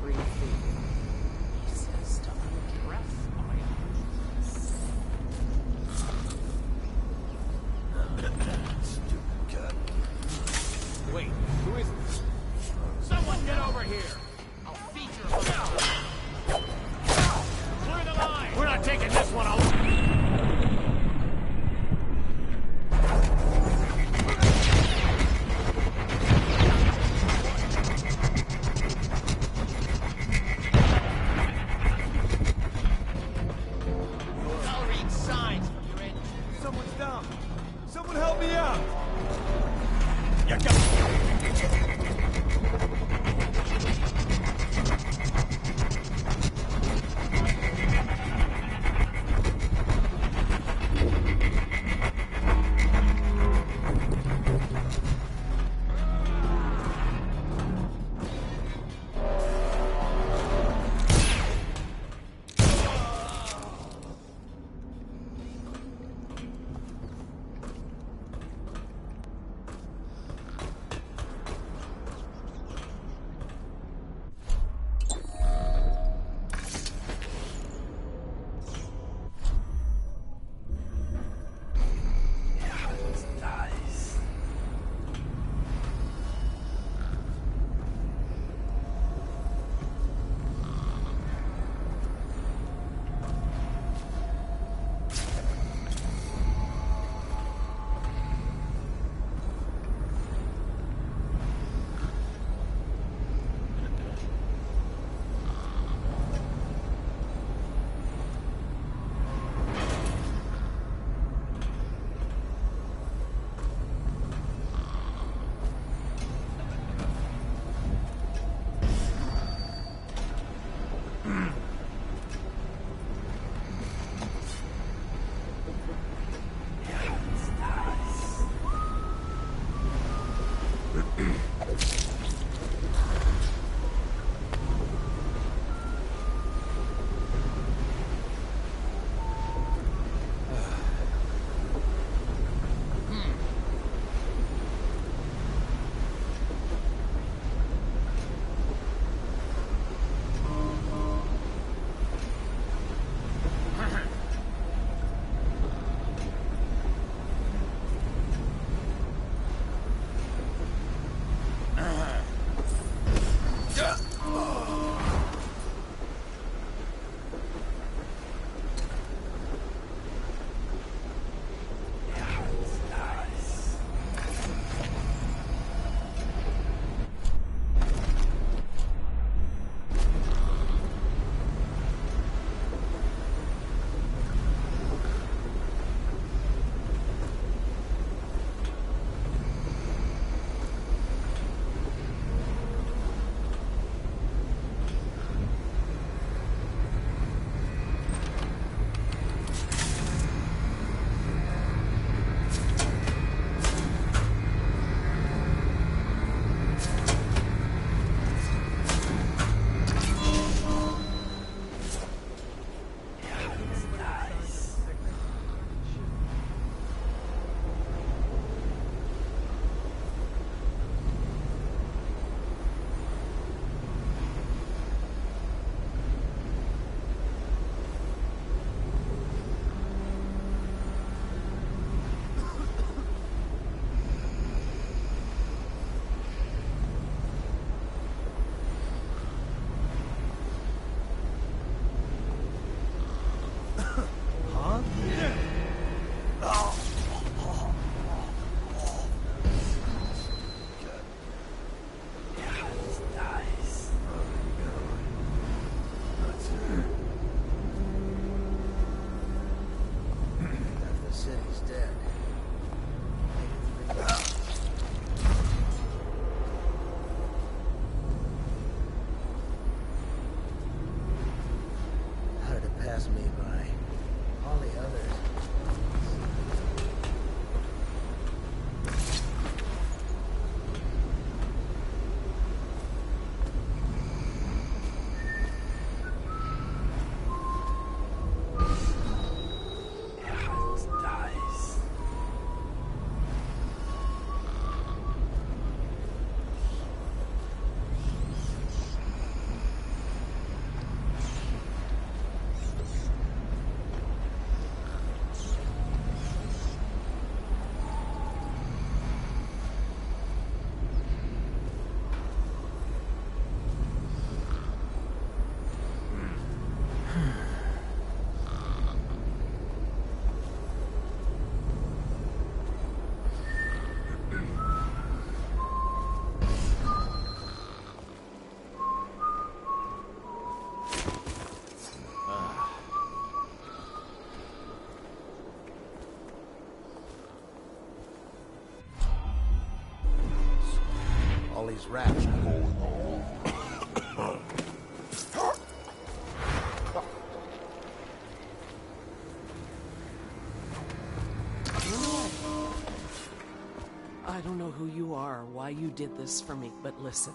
breathe freely. He says to unimpress my Stupid cat. Wait, who is this? Someone get over here! I'll feed your Clear the line! We're not taking this one out! I'll read signs from your end. Someone's down. Someone help me out. You go! these rats. I don't know who you are or why you did this for me, but listen.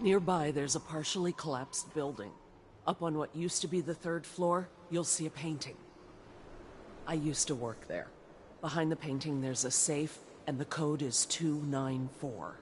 Nearby, there's a partially collapsed building. Up on what used to be the 3rd floor, you'll see a painting. I used to work there. Behind the painting, there's a safe, and the code is 294.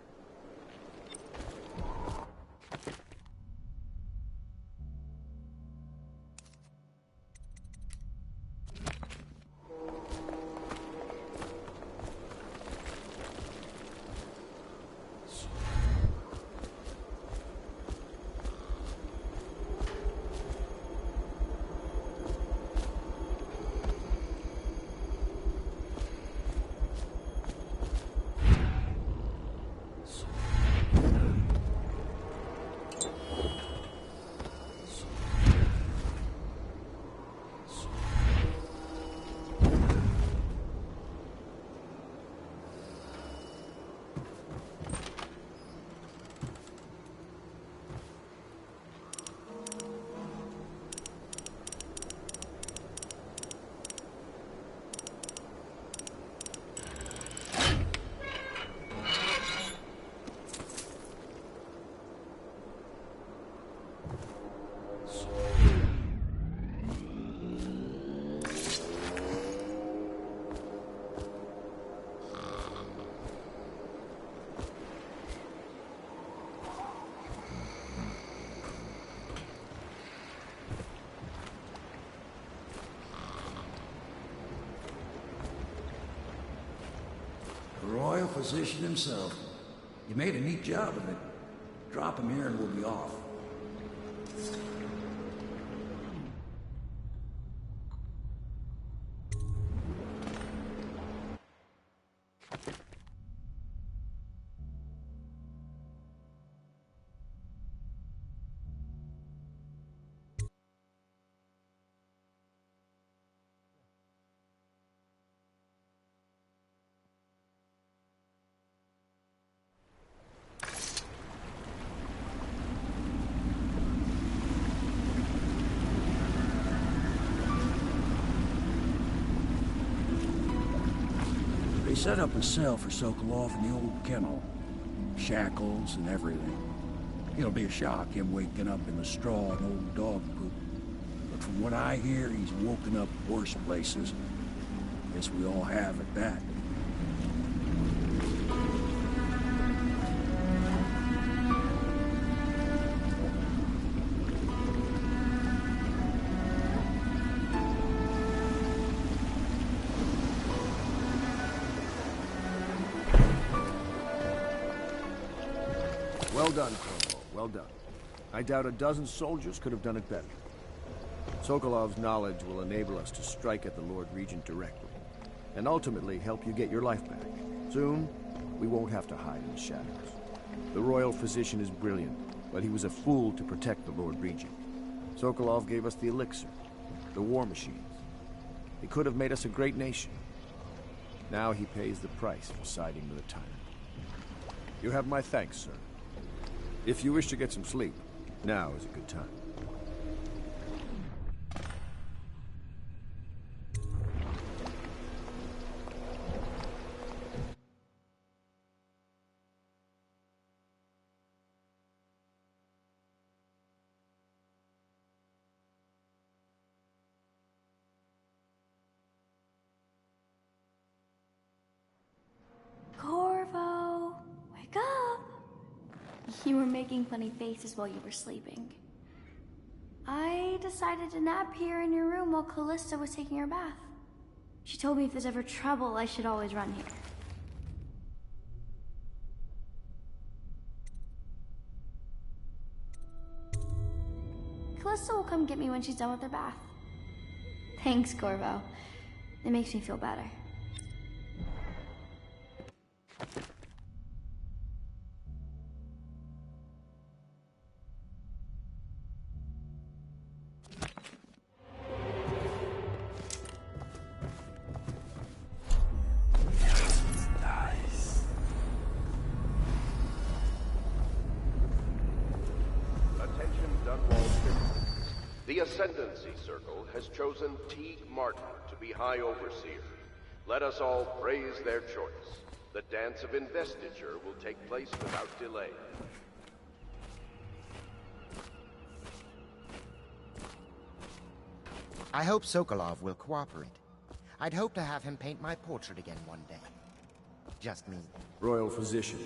The royal physician himself. You made a neat job of it. Drop him here and we'll be off. They set up a cell for Sokolov in the old kennel. Shackles and everything. It'll be a shock, him waking up in the straw and old dog poop. But from what I hear, he's woken up worse places. Guess we all have at that. Well done, Corvo. Well done. I doubt a dozen soldiers could have done it better. Sokolov's knowledge will enable us to strike at the Lord Regent directly, and ultimately help you get your life back. Soon, we won't have to hide in the shadows. The royal physician is brilliant, but he was a fool to protect the Lord Regent. Sokolov gave us the elixir, the war machines. He could have made us a great nation. Now he pays the price for siding with a tyrant. You have my thanks, sir. If you wish to get some sleep, now is a good time. Corvo, wake up! You were making funny faces while you were sleeping. I decided to nap here in your room while Callista was taking her bath. She told me if there's ever trouble, I should always run here. Callista will come get me when she's done with her bath. Thanks, Corvo. It makes me feel better. The Ascendancy Circle has chosen Teague Martin to be High Overseer. Let us all praise their choice. The dance of investiture will take place without delay. I hope Sokolov will cooperate. I'd hope to have him paint my portrait again one day. Just me. Royal Physician,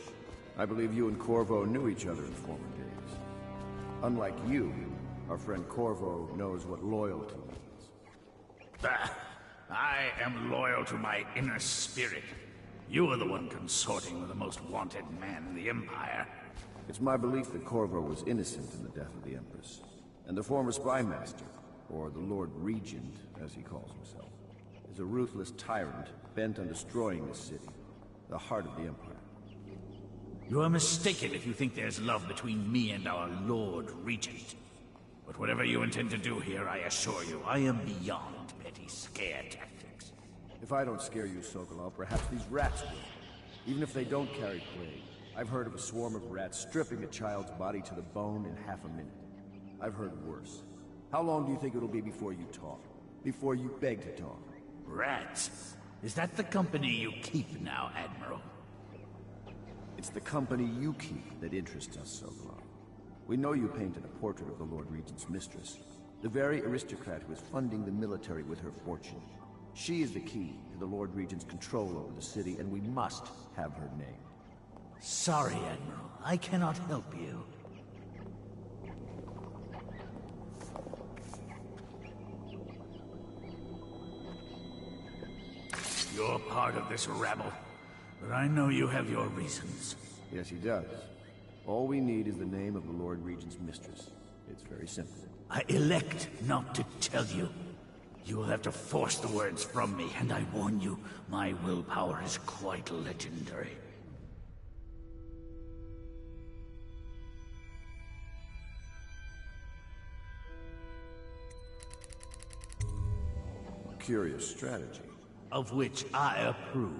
I believe you and Corvo knew each other in former days. Unlike you, our friend Corvo knows what loyalty means. I am loyal to my inner spirit. You are the one consorting with the most wanted man in the Empire. It's my belief that Corvo was innocent in the death of the Empress, and the former spy master, or the Lord Regent, as he calls himself, is a ruthless tyrant bent on destroying this city, the heart of the Empire. You are mistaken if you think there's love between me and our Lord Regent. But whatever you intend to do here, I assure you, I am beyond petty scare tactics. If I don't scare you, Sokolov, perhaps these rats will. Even if they don't carry plague, I've heard of a swarm of rats stripping a child's body to the bone in half a minute. I've heard worse. How long do you think it'll be before you talk? Before you beg to talk? Rats? Is that the company you keep now, Admiral? It's the company you keep that interests us, Sokolov. We know you painted a portrait of the Lord Regent's mistress, the very aristocrat who is funding the military with her fortune. She is the key to the Lord Regent's control over the city, and we must have her name. Sorry, Admiral. I cannot help you. You're part of this rabble, but I know you have your reasons. Yes, he does. All we need is the name of the Lord Regent's mistress. It's very simple. I elect not to tell you. You will have to force the words from me, and I warn you, my willpower is quite legendary. Curious strategy. Of which I approve.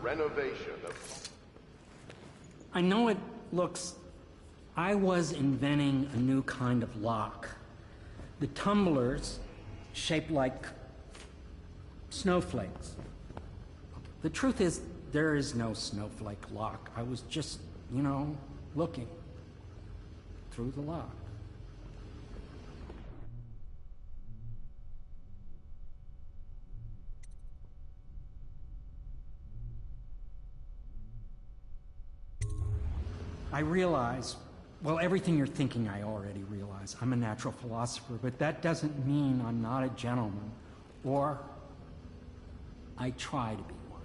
Renovation of... I know it looks... I was inventing a new kind of lock. The tumblers, shaped like snowflakes. The truth is, there is no snowflake lock. I was just, you know, looking through the lock. I realize, well, everything you're thinking I already realize. I'm a natural philosopher, but that doesn't mean I'm not a gentleman, or I try to be one.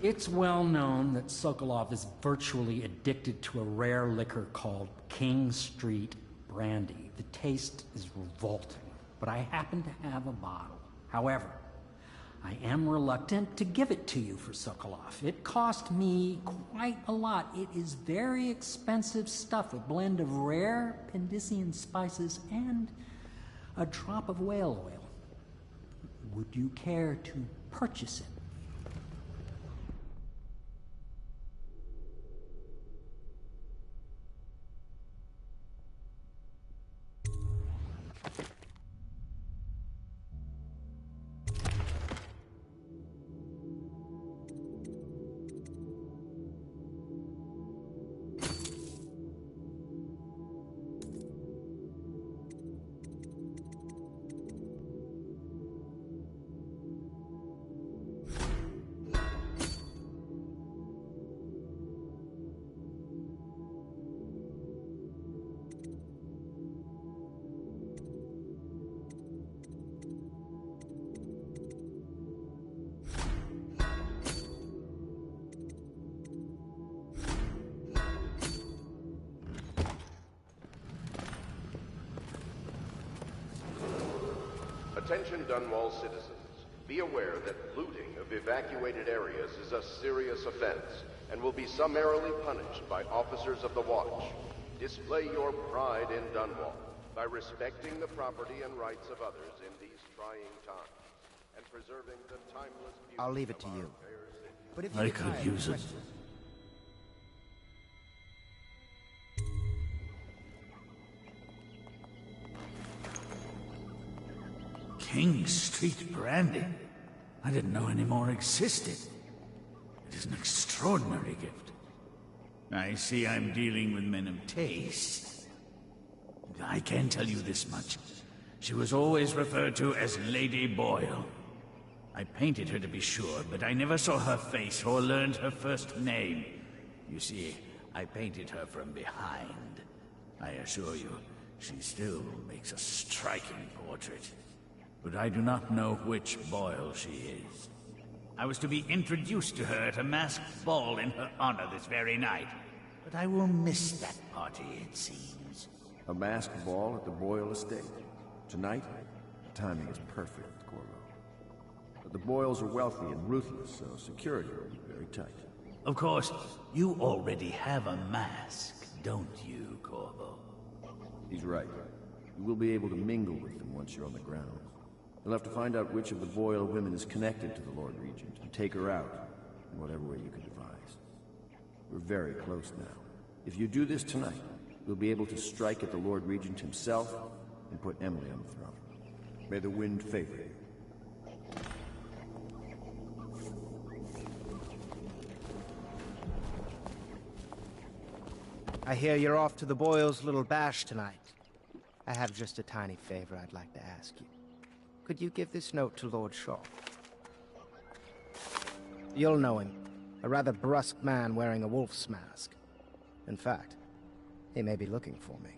It's well known that Sokolov is virtually addicted to a rare liquor called King Street Brandy. The taste is revolting, but I happen to have a bottle. However, I am reluctant to give it to you for Sokolov. It cost me quite a lot. It is very expensive stuff, a blend of rare Pendician spices and a drop of whale oil. Would you care to purchase it? Attention Dunwall citizens. Be aware that looting of evacuated areas is a serious offense and will be summarily punished by officers of the Watch. Display your pride in Dunwall by respecting the property and rights of others in these trying times and preserving the timeless beauty. I'll leave it to you. But if you I could use it. King Street brandy? I didn't know any more existed. It is an extraordinary gift. I see I'm dealing with men of taste. I can tell you this much. She was always referred to as Lady Boyle. I painted her to be sure, but I never saw her face or learned her first name. You see, I painted her from behind. I assure you, she still makes a striking portrait. But I do not know which Boyle she is. I was to be introduced to her at a masked ball in her honor this very night. But I will miss that party, it seems. A masked ball at the Boyle estate. Tonight? The timing is perfect, Corvo. But the Boyles are wealthy and ruthless, so security will be very tight. Of course, you already have a mask, don't you, Corvo? He's right. You will be able to mingle with them once you're on the ground. You'll have to find out which of the Boyle women is connected to the Lord Regent and take her out in whatever way you can devise. We're very close now. If you do this tonight, we'll be able to strike at the Lord Regent himself and put Emily on the throne. May the wind favor you. I hear you're off to the Boyles' little bash tonight. I have just a tiny favor I'd like to ask you. Could you give this note to Lord Shaw? You'll know him. A rather brusque man wearing a wolf's mask. In fact, he may be looking for me.